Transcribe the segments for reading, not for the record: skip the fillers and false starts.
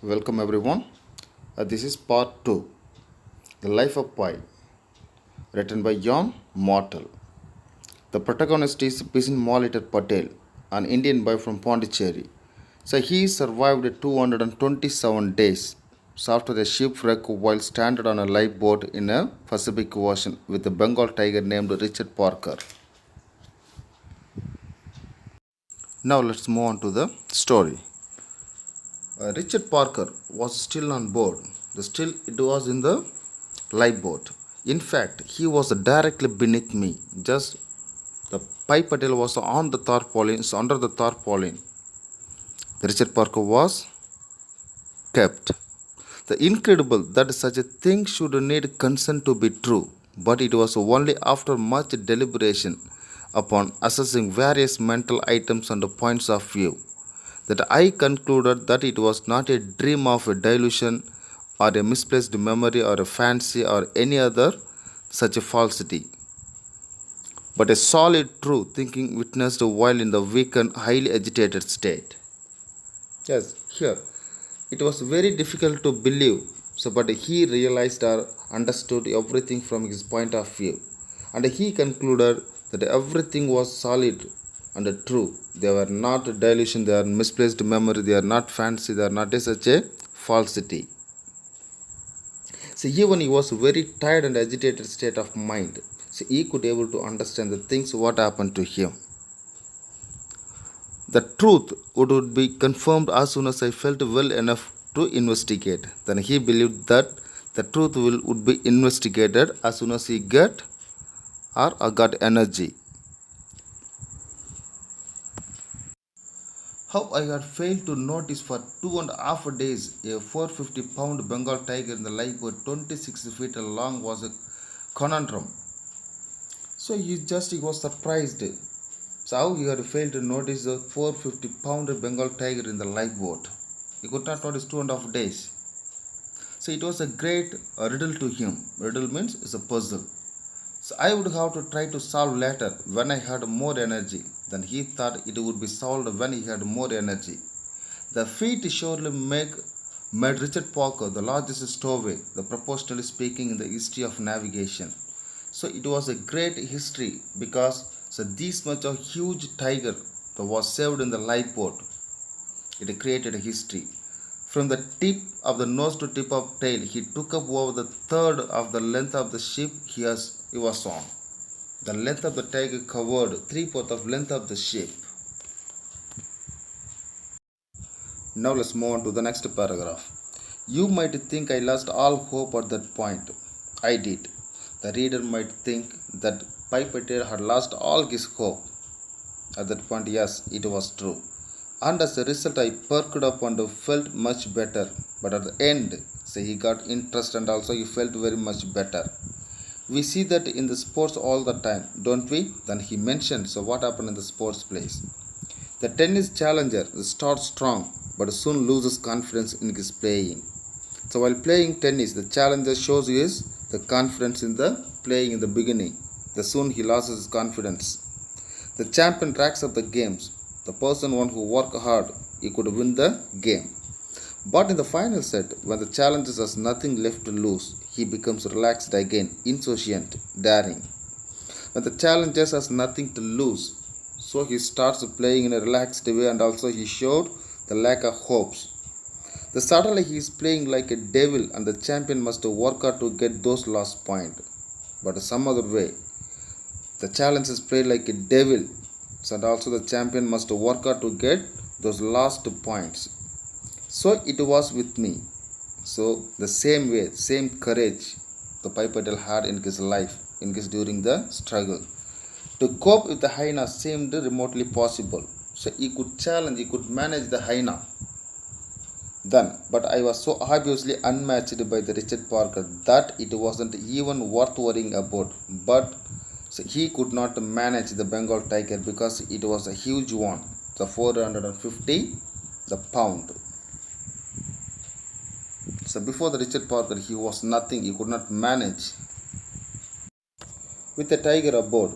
Welcome everyone. This is part 2, The Life of Pi, written by John Mortal. The protagonist is Pisin Molitor Patel, an Indian boy from Pondicherry. So he survived 227 days after a shipwreck while stranded on a lifeboat in a Pacific Ocean with a Bengal tiger named Richard Parker. Now let's move on to the story. Richard Parker was still on board. Still, it was in the lifeboat. In fact, he was directly beneath me. Just the Pai Patel was on the tarpaulin, under the tarpaulin. Richard Parker was kept. The incredible that such a thing should need consent to be true, but it was only after much deliberation upon assessing various mental items and points of view that I concluded that it was not a dream of a delusion or a misplaced memory or a fancy or any other such a falsity, but a solid true thinking witnessed while in the weakened, highly agitated state. Yes, here it was very difficult to believe, so but he realized or understood everything from his point of view, and he concluded that everything was solid and true. They were not a delusion, they are misplaced memory, they are not fancy, they are not such a falsity. So even he was very tired and agitated state of mind. So he could able to understand the things what happened to him. The truth would be confirmed as soon as I felt well enough to investigate. Then he believed that the truth would be investigated as soon as he got energy. How I had failed to notice for 2.5 days a 450-pound Bengal tiger in the lifeboat 26 feet long was a conundrum. So he was surprised. So how he had failed to notice the 450-pound Bengal tiger in the lifeboat? He could not notice 2.5 days. So it was a great riddle to him. Riddle means it's a puzzle. So I would have to try to solve later when I had more energy. Then he thought it would be solved when he had more energy. The feat surely made Richard Parker the largest stowaway, proportionally speaking, in the history of navigation. So it was a great history because this much of huge tiger that was saved in the lifeboat. It created a history. From the tip of the nose to tip of tail, he took up over the third of the length of the ship he was on. The length of the tiger covered 3/4 of length of the ship. Now let's move on to the next paragraph. You might think I lost all hope at that point. I did. The reader might think that Pai Patel had lost all his hope. At that point, yes, it was true. And as a result, I perked up and felt much better. But at the end, he got interest and also he felt very much better. We see that in the sports all the time, don't we? Then he mentioned, so what happened in the sports place? The tennis challenger starts strong, but soon loses confidence in his playing. So while playing tennis, the challenger shows the confidence in the playing in the beginning. Soon he loses his confidence. The champion racks up the games. The person who worked hard, he could win the game. But in the final set, when the challenger has nothing left to lose, he becomes relaxed again, insouciant, daring. When the challenger has nothing to lose, so he starts playing in a relaxed way and also he showed the lack of hopes. Suddenly he is playing like a devil and the champion must work hard to get those last points. But some other way, the challenger is played like a devil and also the champion must work hard to get those last points. So it was with me. So the same way, same courage the Pai Patel had in his life, during the struggle. To cope with the hyena seemed remotely possible. So he could challenge, he could manage the hyena. Then, but I was so obviously unmatched by the Richard Parker that it wasn't even worth worrying about. But he could not manage the Bengal tiger because it was a huge one, the 450 pound. So before the Richard Parker, he was nothing, he could not manage. With the tiger aboard,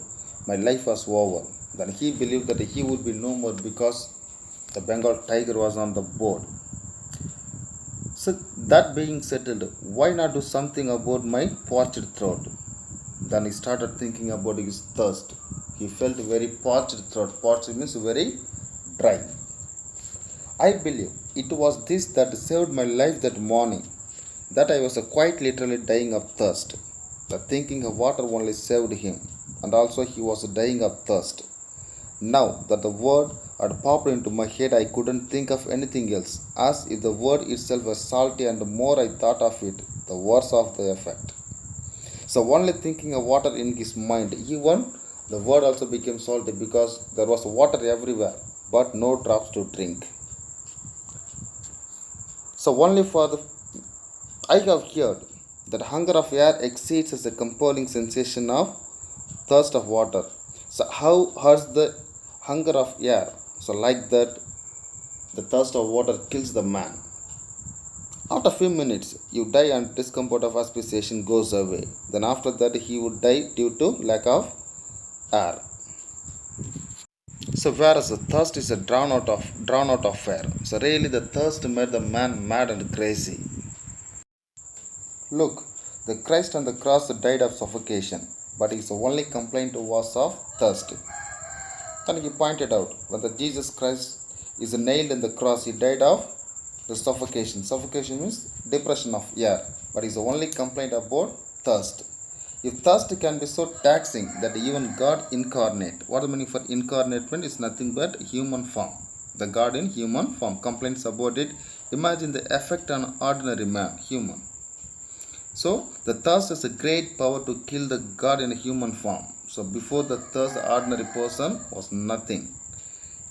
my life was over. Then he believed that he would be no more because the Bengal tiger was on the board. So that being settled, why not do something about my parched throat? Then he started thinking about his thirst. He felt very parched throat. Parched means very dry. I believe it was this that saved my life that morning, that I was quite literally dying of thirst. The thinking of water only saved him, and also he was dying of thirst. Now that the word had popped into my head, I couldn't think of anything else, as if the word itself was salty, and the more I thought of it, the worse of the effect. So only thinking of water in his mind, even the word also became salty because there was water everywhere, but no drops to drink. So only for the I have heard that hunger of air exceeds as a compelling sensation of thirst of water. So how hurts the hunger of air? So like that, the thirst of water kills the man. After a few minutes, you die and discomfort of asphyxiation goes away. Then after that, he would die due to lack of air. So whereas the thirst is a drawn out of air. So really the thirst made the man mad and crazy. Look, the Christ on the cross died of suffocation, but his only complaint was of thirst. Then he pointed out, when the Jesus Christ is nailed in the cross, he died of the suffocation. Suffocation means depression of air, but his only complaint about thirst. If thirst can be so taxing that even God incarnate, what the meaning for incarnate means is nothing but human form. The God in human form complains about it. Imagine the effect on ordinary man, human. So the thirst is a great power to kill the God in a human form. So before the thirst, the ordinary person was nothing.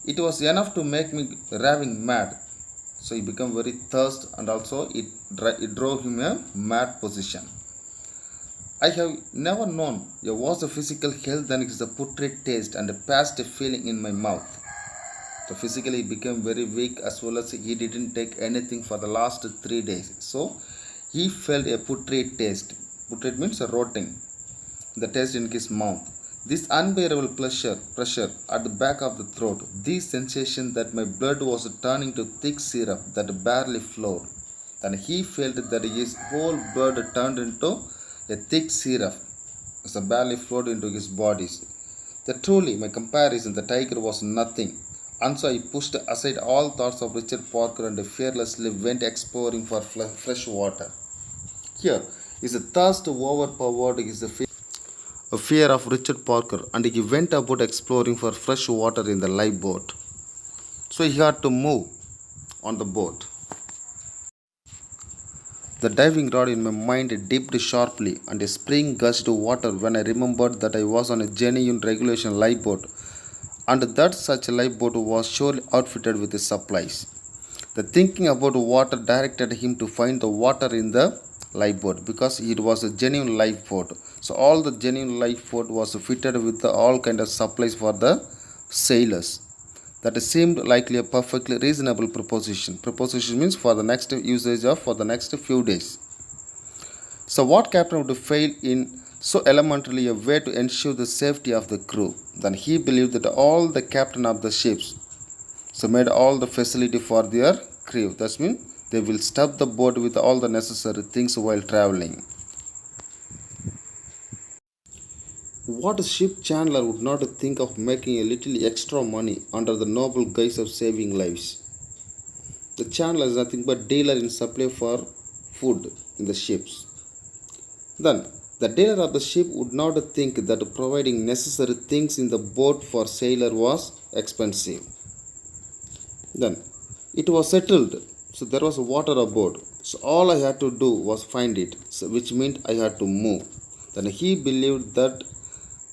It was enough to make me raving mad. So he became very thirst, and also it drove him a mad position. I have never known a worse physical health than it is a putrid taste and a past feeling in my mouth. So physically he became very weak, as well as he didn't take anything for the last 3 days. So he felt a putrid taste. Putrid means a rotting. The taste in his mouth. This unbearable pressure at the back of the throat. This sensation that my blood was turning to thick syrup that barely flowed. Then he felt that his whole blood turned into a thick syrup as it barely flowed into his body. That truly, my comparison, the tiger was nothing. And so I pushed aside all thoughts of Richard Parker and fearlessly went exploring for fresh water. Here is a thirst overpowered is a fear of Richard Parker, and he went about exploring for fresh water in the lifeboat. So he had to move on the boat. The diving rod in my mind dipped sharply, and a spring gushed water when I remembered that I was on a genuine regulation lifeboat, and that such a lifeboat was surely outfitted with supplies. The thinking about water directed him to find the water in the lifeboat because it was a genuine lifeboat. So all the genuine lifeboat was fitted with all kind of supplies for the sailors. That seemed likely a perfectly reasonable proposition. Proposition means for the next usage of for the next few days. So what captain would fail in so elementarily a way to ensure the safety of the crew? Then he believed that all the captain of the ships so made all the facility for their crew. That means they will stuff the boat with all the necessary things while traveling. What ship chandler would not think of making a little extra money under the noble guise of saving lives? The chandler is nothing but dealer in supply for food in the ships. Then the dealer of the ship would not think that providing necessary things in the boat for sailor was expensive. Then it was settled. So there was water aboard. So all I had to do was find it, so which meant I had to move. Then he believed that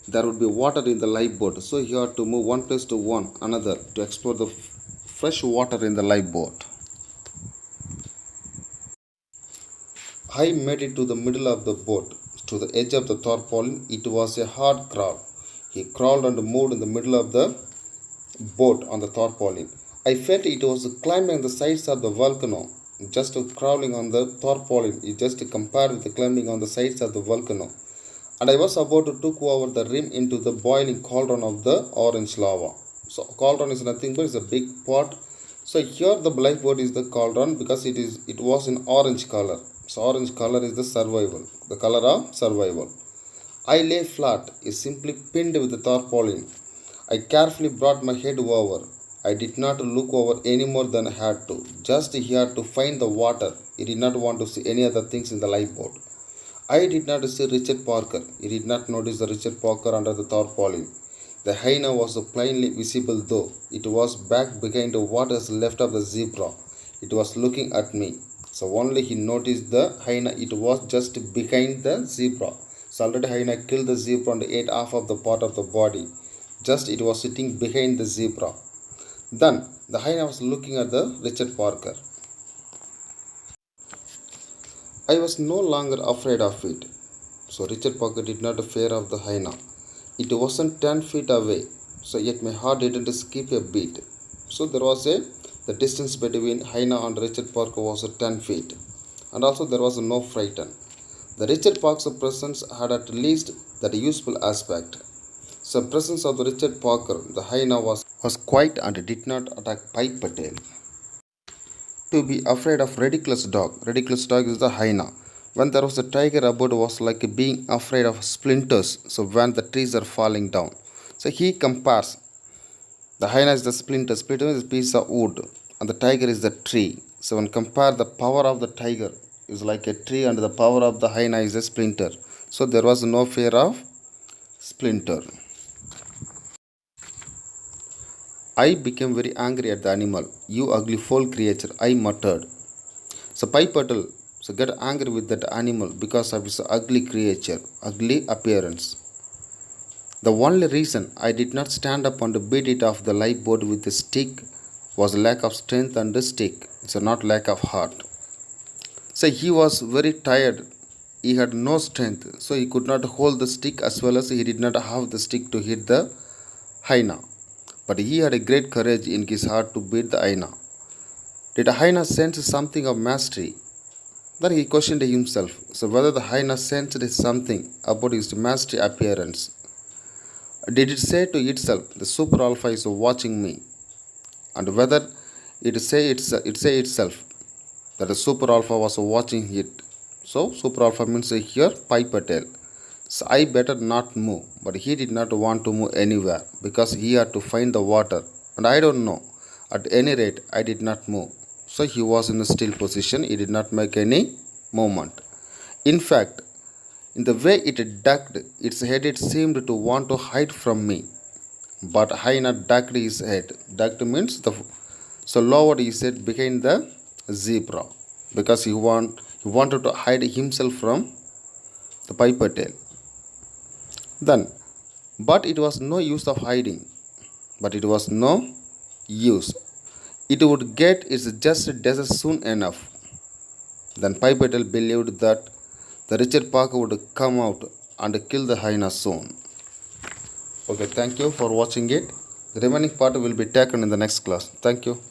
there would be water in the lifeboat. So he had to move one place to another to explore the fresh water in the lifeboat. I made it to the middle of the boat, to the edge of the tarpaulin. It was a hard crawl. He crawled and moved in the middle of the boat on the tarpaulin. I felt it was climbing the sides of the volcano. Just crawling on the tarpaulin is just compared with the climbing on the sides of the volcano. And I was about to took over the rim into the boiling cauldron of the orange lava. So cauldron is nothing but it's a big pot. So here the blackboard is the cauldron because it was in orange color. So orange color is the survival, the color of survival. I lay flat, is simply pinned with the tarpaulin. I carefully brought my head over. I did not look over any more than I had to. Just he had to find the water. He did not want to see any other things in the lifeboat. I did not see Richard Parker. He did not notice the Richard Parker under the tarpaulin. The hyena was plainly visible though. It was back behind what was left of the zebra. It was looking at me. So only he noticed the hyena. It was just behind the zebra. So already hyena killed the zebra and ate half of the part of the body. Just it was sitting behind the zebra. Then the hyena was looking at the Richard Parker. I was no longer afraid of it. So Richard Parker did not fear of the hyena. It wasn't 10 feet away, so yet my heart didn't skip a beat. So there was the distance between hyena and Richard Parker was 10 feet. And also there was no frighten. The Richard Parker's presence had at least that useful aspect. So presence of the Richard Parker, the hyena was quiet and did not attack Pipe Patel. To be afraid of ridiculous dog. Ridiculous dog is the hyena. When there was a tiger about was like being afraid of splinters. So when the trees are falling down. So he compares. The hyena is the splinter. Splinter is a piece of wood. And the tiger is the tree. So when compare the power of the tiger is like a tree and the power of the hyena is a splinter. So there was no fear of splinter. I became very angry at the animal. You ugly foul creature, I muttered. So Pipe Patel get angry with that animal because of its ugly creature, ugly appearance. The only reason I did not stand up and beat it off the lifeboat with a stick was lack of strength and the stick. So not lack of heart. So he was very tired. He had no strength. So he could not hold the stick as well as he did not have the stick to hit the hyena. But he had a great courage in his heart to beat the hyena. Did the hyena sense something of mastery? Then he questioned himself. So whether the hyena sensed something about his mastery appearance. Did it say to itself, the super alpha is watching me? And whether it say itself that the super alpha was watching it. So super alpha means here Pipe Patel. So I better not move, but he did not want to move anywhere because he had to find the water. And I don't know. At any rate, I did not move. So he was in a still position. He did not make any movement. In fact, in the way it ducked its head, it seemed to want to hide from me. But hyena ducked his head. Ducked means so lowered his head behind the zebra because he wanted to hide himself from the Pipe Patel. Then, but it was no use of hiding. But it was no use. It would get its just desert soon enough. Then Pipe Patel believed that the Richard Parker would come out and kill the hyena soon. Okay, thank you for watching it. The remaining part will be taken in the next class. Thank you.